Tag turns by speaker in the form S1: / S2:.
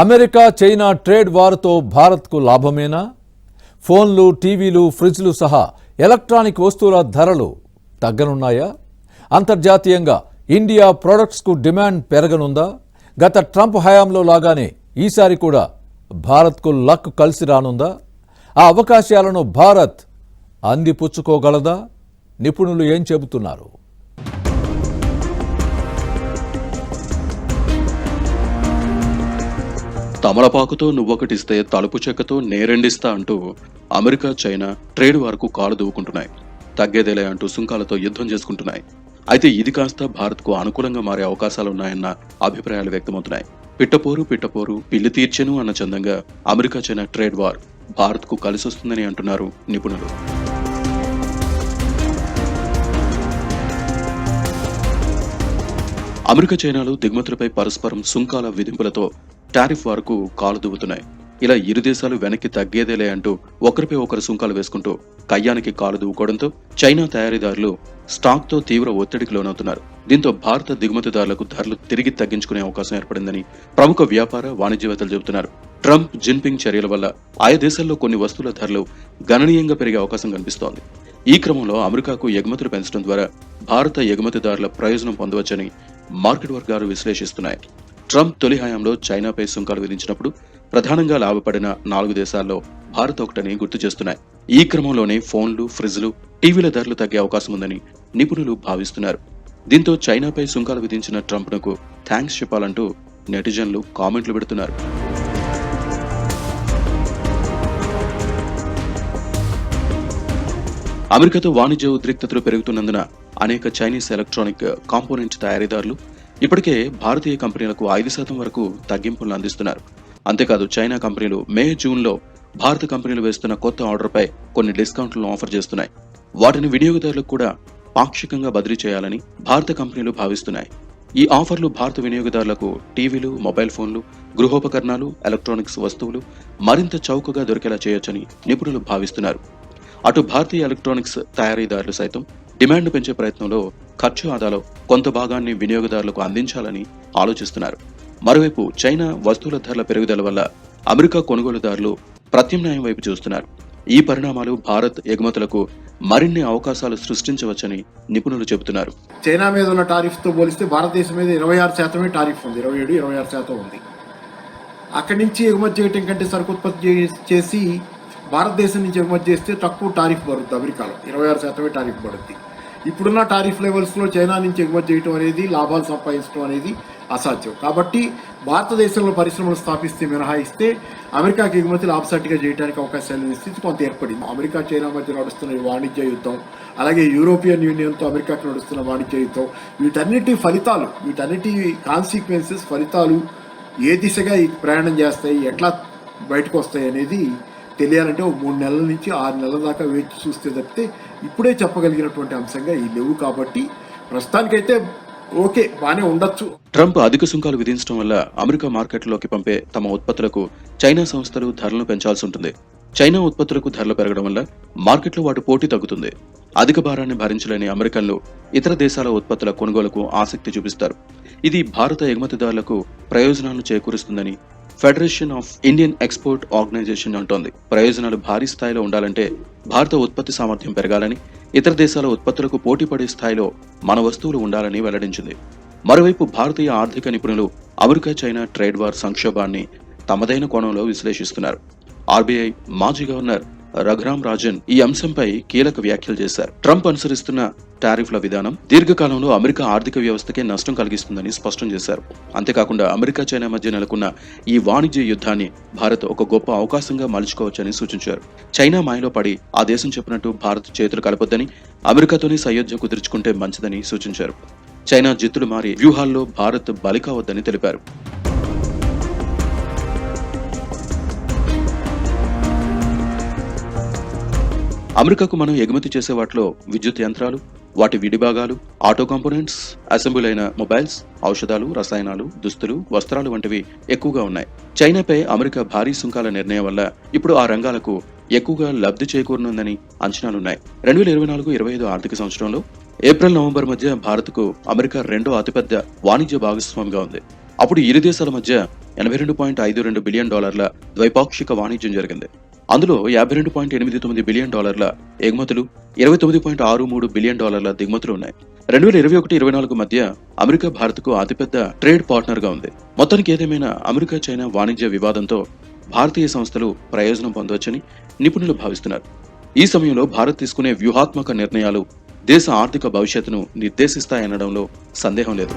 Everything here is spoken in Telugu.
S1: అమెరికా చైనా ట్రేడ్ వార్తో భారత్కు లాభమేనా? ఫోన్లు, టీవీలు, ఫ్రిడ్జ్లు సహా ఎలక్ట్రానిక్ వస్తువుల ధరలు తగ్గనున్నాయా? అంతర్జాతీయంగా ఇండియా ప్రొడక్ట్స్కు డిమాండ్ పెరగనుందా? గత ట్రంప్ హయాంలో లాగానే ఈసారి కూడా భారత్కు లక్ కలిసి రానుందా? ఆ అవకాశాలను భారత్ అందిపుచ్చుకోగలదా? నిపుణులు ఏం చెబుతున్నారు?
S2: తమలపాకుతో నువ్వొకటిస్తే తలుపు చెక్కతో నేరెండిస్తా అంటూ అమెరికా చైనా ట్రేడ్ వార్కు కాలు దూవుకుంటున్నాయి. తగ్గేదేలే అంటూ సుంకాలతో యుద్ధం చేసుకుంటున్నాయి. అయితే ఇది కాస్త భారత్కు అనుకూలంగా మారే అవకాశాలున్నాయన్న అభిప్రాయాలు వ్యక్తమవుతున్నాయి. పిట్టపోరు పిల్లి తీర్చెను అన్న చందంగా అమెరికా చైనా ట్రేడ్ వార్ భారత్కు కలిసొస్తుందని అంటున్నారు నిపుణులు. అమెరికా చైనాలు దిగుమతులపై పరస్పరం సుంకాల విధింపులతో టారిఫ్ వార్కు కాలు దువ్వుతున్నాయి. ఇలా ఇరు దేశాలు వెనక్కి తగ్గేదేలే అంటూ ఒకరిపై ఒకరు సుంకాలు వేసుకుంటూ కయ్యానికి కాలు దువ్వుకోవడంతో చైనా తయారీదారులు స్టాక్ తో తీవ్ర ఒత్తిడికి లోనవుతున్నారు. దీంతో భారత దిగుమతిదారులకు ధరలు తిరిగి తగ్గించుకునే అవకాశం ఏర్పడిందని ప్రముఖ వ్యాపార వాణిజ్యవేత్తలు చెబుతున్నారు. ట్రంప్, జిన్పింగ్ చర్యల వల్ల ఆయా దేశాల్లో కొన్ని వస్తువుల ధరలు గణనీయంగా పెరిగే అవకాశం కనిపిస్తోంది. ఈ క్రమంలో అమెరికాకు ఎగుమతులు పెంచడం ద్వారా భారత ఎగుమతిదారుల ప్రయోజనం పొందవచ్చని మార్కెట్ వర్గాలు విశ్లేషిస్తున్నాయి. ట్రంప్ తొలి హయాంలో చైనాపై సుంకాలు విధించినప్పుడు ప్రధానంగా లాభపడిన 4 దేశాల్లో భారత్ ఒకటని గుర్తు చేస్తున్నాయి. ఈ క్రమంలోనే ఫోన్లు, ఫ్రిడ్జ్లు, టీవీల ధరలు తగ్గే అవకాశం ఉందని నిపుణులు భావిస్తున్నారు. దీంతో చైనాపై సుంకాలు విధించిన ట్రంప్కు థ్యాంక్స్ చెప్పాలంటూ నెటిజన్లు కామెంట్లు పెడుతున్నారు. అమెరికాతో వాణిజ్య ఉద్రిక్తతలు పెరుగుతున్నందున అనేక చైనీస్ ఎలక్ట్రానిక్ కాంపోనెంట్ తయారీదారులు ఇప్పటికే భారతీయ కంపెనీలకు 5% వరకు తగ్గింపులను అందిస్తున్నారు. అంతేకాదు చైనా కంపెనీలు మే, జూన్లో భారత కంపెనీలు వేస్తున్న కొత్త ఆర్డర్పై కొన్ని డిస్కౌంట్లను ఆఫర్ చేస్తున్నాయి. వాటిని వినియోగదారులకు కూడా పాక్షికంగా బదిలీ చేయాలని భారత కంపెనీలు భావిస్తున్నాయి. ఈ ఆఫర్లు భారత వినియోగదారులకు టీవీలు, మొబైల్ ఫోన్లు, గృహోపకరణాలు, ఎలక్ట్రానిక్స్ వస్తువులు మరింత చౌకగా దొరికేలా చేయొచ్చని నిపుణులు భావిస్తున్నారు. అటు భారతీయ ఎలక్ట్రానిక్స్ తయారీదారులు సైతం డిమాండ్ పెంచే ప్రయత్నంలో ఖర్చు ఆదాలో కొంత భాగాన్ని వినియోగదారులకు అందించాలని ఆలోచిస్తున్నారు. మరోవైపు చైనా వస్తువుల ధరల పెరుగుదల వల్ల అమెరికా కొనుగోలుదారులు ప్రత్యామ్నాయం వైపు చూస్తున్నారు. ఈ పరిణామాలు భారత్ ఎగుమతులకు మరిన్ని అవకాశాలు సృష్టించవచ్చని నిపుణులు చెబుతున్నారు.
S3: చైనా మీద ఉన్న టారిఫ్ తో పోలిస్తే భారతదేశం మీద 26% టారిఫ్ ఉంది. 27-26% ఉంది. అక్కడి నుంచి ఎగుమతి చేయటం కంటే సరుకు ఉత్పత్తి చేసి భారతదేశం నుంచి ఎగుమతి చేస్తే తక్కువ టారిఫ్ పడుతుంది. అమెరికాలో 26% టారిఫ్ పడుతుంది. ఇప్పుడున్న టారిఫ్ లెవెల్స్లో చైనా నుంచి ఎగుమతి చేయడం అనేది, లాభాలు సంపాదించడం అనేది అసాధ్యం. కాబట్టి భారతదేశంలో పరిశ్రమలు స్థాపిస్తే మినహాయిస్తే అమెరికాకి ఎగుమతి లాభసాటిగా చేయడానికి అవకాశాలు స్థితి కొంత ఏర్పడింది. అమెరికా చైనా మధ్య నడుస్తున్న వాణిజ్య యుద్ధం, అలాగే యూరోపియన్ యూనియన్తో అమెరికాకి నడుస్తున్న వాణిజ్య యుద్ధం, వీటన్నిటి కాన్సిక్వెన్సెస్ ఫలితాలు ఏ దిశగా ప్రయాణం చేస్తాయి, ఎట్లా బయటకు వస్తాయి అనేది తెలియాలంటే 3 నెలల నుంచి 6 నెలల దాకా వేచి చూస్తే తప్పితే ఇప్పుడే చెప్పగలిగినటువంటి అంశంగా ఈ లేవు. కాబట్టి ప్రస్తుతానికైతే ఓకే, బానే ఉండొచ్చు.
S2: ట్రంప్ అధిక సుంకాలు విధించడం వల్ల అమెరికా మార్కెట్లోకి పంపే తమ ఉత్పత్తులకు చైనా సంస్థలు ధరలను పెంచాల్సి ఉంటుంది. చైనా ఉత్పత్తులకు ధరలు పెరగడం వల్ల మార్కెట్లో వాటి పోటీ తగ్గుతుంది. అధిక భారాన్ని భరించలేని అమెరికన్లు ఇతర దేశాల ఉత్పత్తుల కొనుగోలుకు ఆసక్తి చూపిస్తారు. ఇది భారత ఎగుమతిదారులకు ప్రయోజనాలను చేకూరుస్తుందని federation of Indian export organisation అంటోంది. ప్రయోజనాలు భారీ స్థాయిలో ఉండాలంటే భారత ఉత్పత్తి సామర్థ్యం పెరగాలని, ఇతర దేశాల ఉత్పత్తులకు పోటీ పడే స్థాయిలో మన వస్తువులు ఉండాలని వెల్లడించింది. మరోవైపు భారతీయ ఆర్థిక నిపుణులు అమెరికా చైనా ట్రేడ్ వార్ సంక్షోభాన్ని తమదైన కోణంలో విశ్లేషిస్తున్నారు. ఆర్బీఐ మాజీ గవర్నర్ రఘురామ్ రాజన్ ఈ అంశంపై కీలక వ్యాఖ్యలు చేశారు. ట్రంప్ అనుసరిస్తున్న టారిఫ్ల విధానం దీర్ఘకాలంలో అమెరికా ఆర్థిక వ్యవస్థకే నష్టం కలిగిస్తుందని స్పష్టం చేశారు. అంతేకాకుండా అమెరికా చైనా మధ్య నెలకొన్న ఈ వాణిజ్య యుద్ధాన్ని భారత్ ఒక గొప్ప అవకాశంగా మలుచుకోవచ్చని సూచించారు. చైనా మాయలో పడి ఆ దేశం చెప్పినట్టు భారత్ చేతులు కలపొద్దని, అమెరికాతోనే సయోధ్య కుదుర్చుకుంటే మంచిదని సూచించారు. చైనా జిత్తులు మారి వ్యూహాల్లో భారత్ బలి కావద్దని తెలిపారు. అమెరికాకు మనం ఎగుమతి చేసే వాటిలో విద్యుత్ యంత్రాలు, వాటి విడిభాగాలు, ఆటో కాంపోనెంట్స్, అసెంబ్లీ అయిన మొబైల్స్, ఔషధాలు, రసాయనాలు, దుస్తులు, వస్త్రాలు వంటివి ఎక్కువగా ఉన్నాయి. చైనాపై అమెరికా భారీ సుంకాల నిర్ణయం వల్ల ఇప్పుడు ఆ రంగాలకు ఎక్కువగా లబ్ధి చేకూరనుందని అంచనాలున్నాయి. 2024-25 ఆర్థిక సంవత్సరంలో ఏప్రిల్-నవంబర్ మధ్య భారత్కు అమెరికా 2వ అతిపెద్ద వాణిజ్య భాగస్వామిగా ఉంది. అప్పుడు ఇరు దేశాల మధ్య $82.52 బిలియన్ ద్వైపాక్షిక వాణిజ్యం జరిగింది. అందులో $52.89 బిలియన్ ఎగుమతులు, $29.63 బిలియన్ దిగుమతులు ఉన్నాయి. 2021-24 మధ్య అమెరికా భారత్కు అతిపెద్ద ట్రేడ్ పార్ట్నర్ గా ఉంది. మొత్తానికి ఏదేమైనా అమెరికా చైనా వాణిజ్య వివాదంతో భారతీయ సంస్థలు ప్రయోజనం పొందవచ్చని నిపుణులు భావిస్తున్నారు. ఈ సమయంలో భారత్ తీసుకునే వ్యూహాత్మక నిర్ణయాలు దేశ ఆర్థిక భవిష్యత్తును నిర్దేశిస్తాయనడంలో సందేహం లేదు.